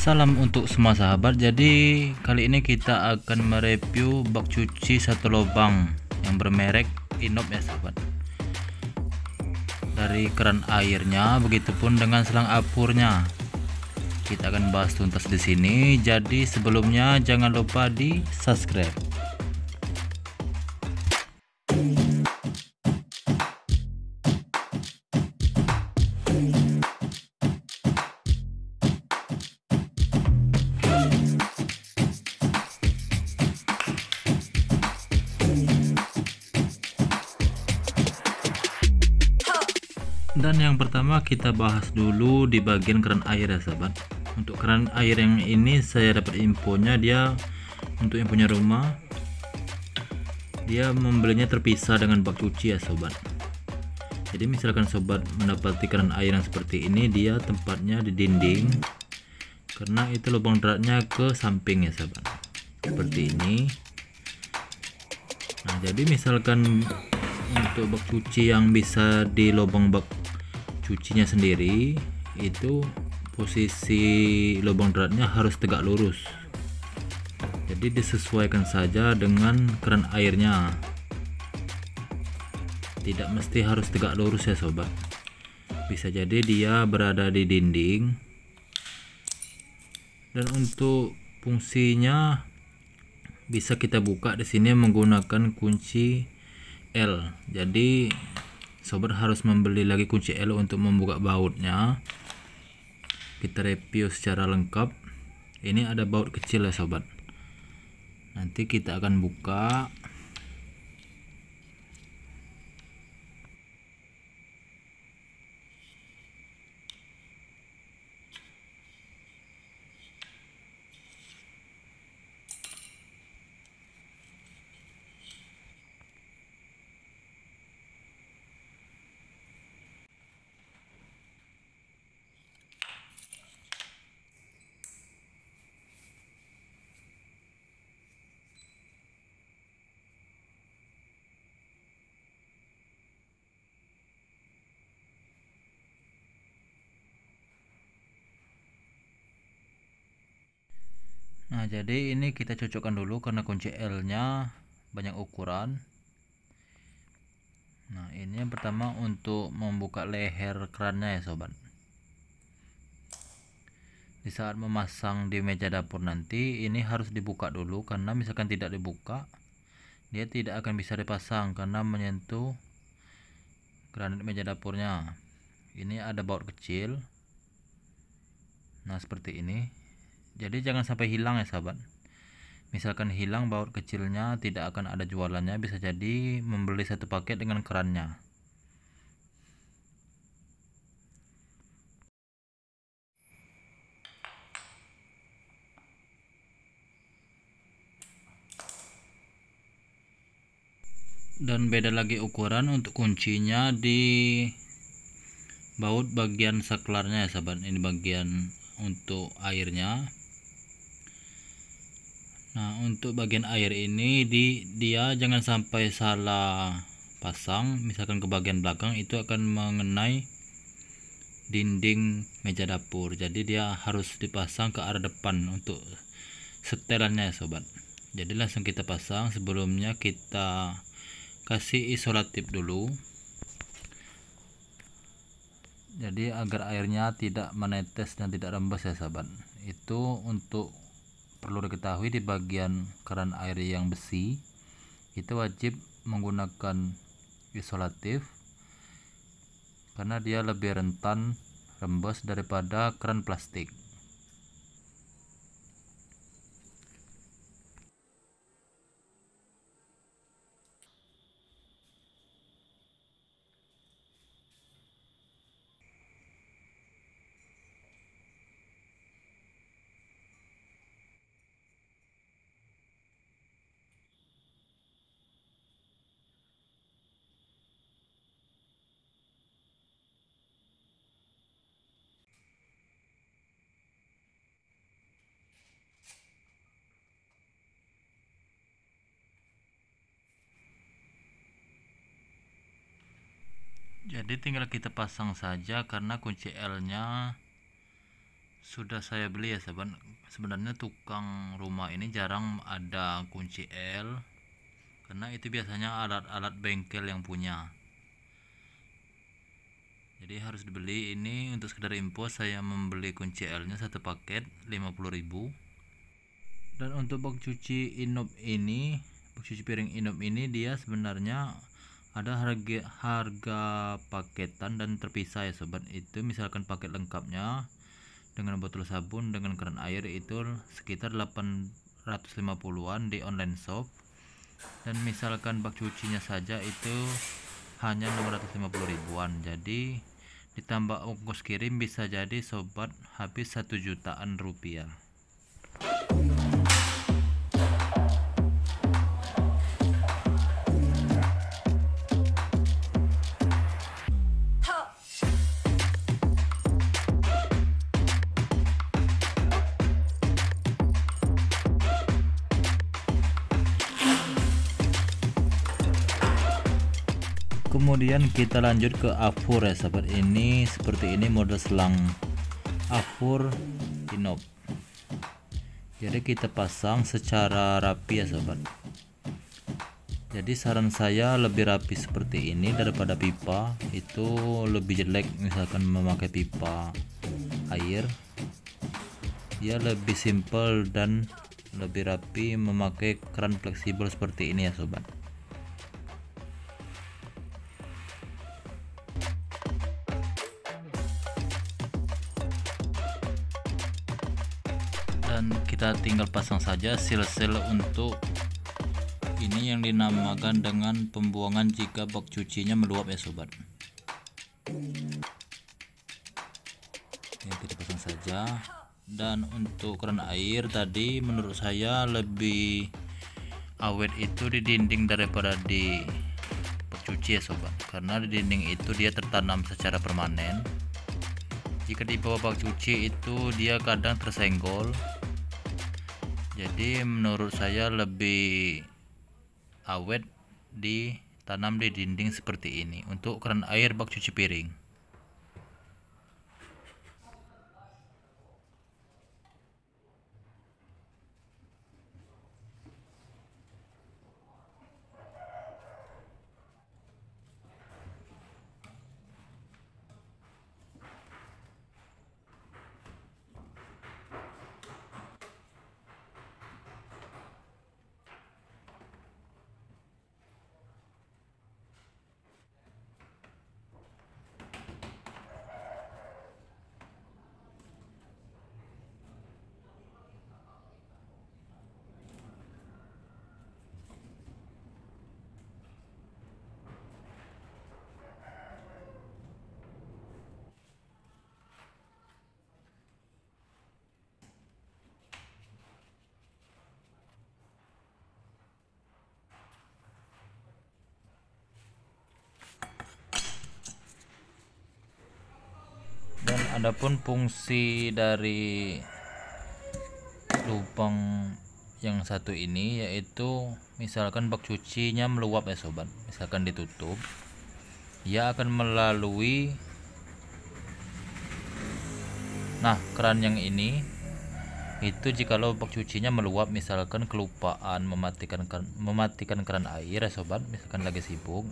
Salam untuk semua sahabat. Jadi kali ini kita akan mereview bak cuci satu lubang yang bermerek Inop ya sahabat. Dari keran airnya, begitupun dengan selang apurnya. Kita akan bahas tuntas di sini. Jadi sebelumnya jangan lupa di subscribe. Dan yang pertama kita bahas dulu di bagian keran air ya sahabat. Untuk keran air yang ini saya dapat infonya, dia untuk yang punya rumah dia membelinya terpisah dengan bak cuci ya sobat. Jadi misalkan sobat mendapati keran air yang seperti ini, dia tempatnya di dinding karena itu lubang dratnya ke samping ya sahabat, seperti ini. Nah jadi misalkan untuk bak cuci yang bisa di lubang bak cucinya sendiri, itu posisi lubang dratnya harus tegak lurus. Jadi disesuaikan saja dengan keran airnya, tidak mesti harus tegak lurus ya sobat. Bisa jadi dia berada di dinding. Dan untuk fungsinya bisa kita buka di sini menggunakan kunci L. Jadi sobat harus membeli lagi kunci L untuk membuka bautnya. Kita review secara lengkap. Ini ada baut kecil ya sobat. Nanti kita akan buka. Nah jadi ini kita cocokkan dulu karena kunci L nya banyak ukuran. Nah ini yang pertama untuk membuka leher kerannya ya sobat. Di saat memasang di meja dapur nanti ini harus dibuka dulu, karena misalkan tidak dibuka dia tidak akan bisa dipasang karena menyentuh granit meja dapurnya. Ini ada baut kecil. Nah seperti ini. Jadi jangan sampai hilang ya sahabat. Misalkan hilang baut kecilnya, tidak akan ada jualannya. Bisa jadi membeli satu paket dengan kerannya. Dan beda lagi ukuran untuk kuncinya di baut bagian saklarnya ya sahabat. Ini bagian untuk airnya. Nah untuk bagian air ini dia jangan sampai salah pasang. Misalkan ke bagian belakang itu akan mengenai dinding meja dapur. Jadi dia harus dipasang ke arah depan untuk setelannya ya sobat. Jadi langsung kita pasang. Sebelumnya kita kasih isolatif dulu, jadi agar airnya tidak menetes dan tidak rembes ya sahabat. Itu untuk perlu diketahui di bagian keran air yang besi itu wajib menggunakan isolatif karena dia lebih rentan rembes daripada keran plastik. Jadi tinggal kita pasang saja karena kunci L nya sudah saya beli ya sobat. Sebenarnya tukang rumah ini jarang ada kunci L, karena itu biasanya alat-alat bengkel yang punya, jadi harus dibeli. Ini untuk sekedar info, saya membeli kunci L nya satu paket 50.000. Dan untuk bak cuci bak cuci piring Inop ini dia sebenarnya ada harga paketan dan terpisah ya sobat. Itu misalkan paket lengkapnya dengan botol sabun dengan keran air itu sekitar 850-an di online shop, dan misalkan bak cucinya saja itu hanya 650.000-an. Jadi ditambah ongkos kirim bisa jadi sobat habis 1 jutaan rupiah. Kemudian kita lanjut ke afur ya sobat. Ini seperti ini model selang afur Inop. Jadi kita pasang secara rapi ya sobat. Jadi saran saya lebih rapi seperti ini daripada pipa. Itu lebih jelek misalkan memakai pipa air, dia lebih simple dan lebih rapi memakai keran fleksibel seperti ini ya sobat. Dan kita tinggal pasang saja seal-seal untuk ini yang dinamakan dengan pembuangan jika bak cucinya meluap ya sobat. Ya, kita pasang saja. Dan untuk keran air tadi menurut saya lebih awet itu di dinding daripada di bak cuci ya sobat, karena di dinding itu dia tertanam secara permanen. Jika di bawah bak cuci itu dia kadang tersenggol. Jadi menurut saya lebih awet ditanam di dinding seperti ini untuk keran air bak cuci piring. Dan adapun fungsi dari lubang yang satu ini yaitu misalkan bak cucinya meluap ya sobat, misalkan ditutup, dia akan melalui keran yang ini. Itu jikalau bak cucinya meluap, misalkan kelupaan mematikan keran air ya sobat, misalkan lagi sibuk,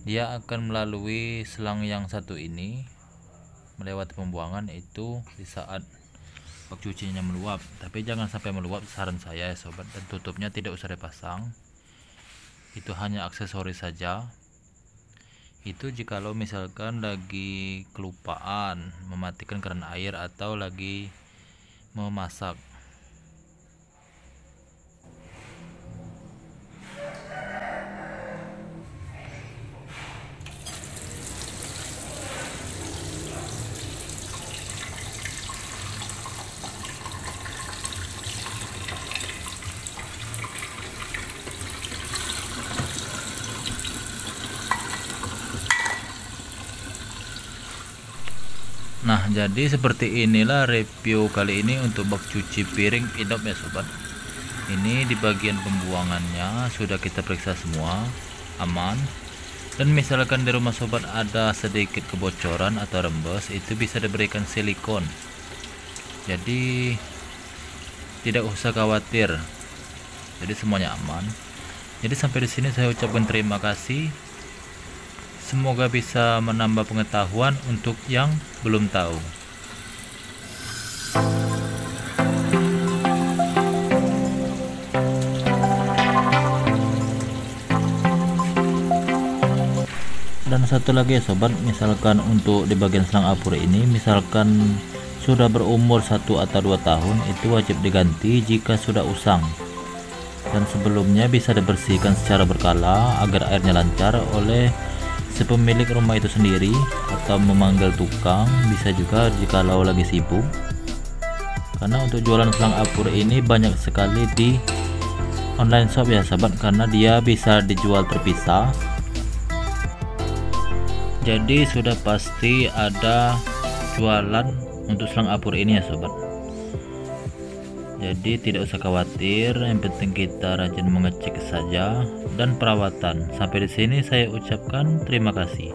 dia akan melalui selang yang satu ini melewati pembuangan itu di saat bak cucinya meluap. Tapi jangan sampai meluap saran saya ya sobat, dan tutupnya tidak usah dipasang, itu hanya aksesoris saja. Itu jikalau misalkan lagi kelupaan mematikan keran air atau lagi memasak. Nah, jadi seperti inilah review kali ini untuk bak cuci piring Inop ya sobat. Ini di bagian pembuangannya sudah kita periksa semua aman. Dan misalkan di rumah sobat ada sedikit kebocoran atau rembes, itu bisa diberikan silikon Jadi tidak usah khawatir, jadi semuanya aman. Jadi sampai di sini saya ucapkan terima kasih. Semoga bisa menambah pengetahuan untuk yang belum tahu. Dan satu lagi ya sobat, misalkan untuk di bagian selang apur ini, misalkan sudah berumur 1 atau 2 tahun, itu wajib diganti jika sudah usang. Dan sebelumnya bisa dibersihkan secara berkala agar airnya lancar oleh si pemilik rumah itu sendiri, atau memanggil tukang bisa juga jikalau lagi sibuk. Karena untuk jualan selang apur ini banyak sekali di online shop ya sahabat, karena dia bisa dijual terpisah. Jadi sudah pasti ada jualan untuk selang apur ini ya sobat. Jadi tidak usah khawatir, yang penting kita rajin mengecek saja dan perawatan. Sampai di sini saya ucapkan terima kasih.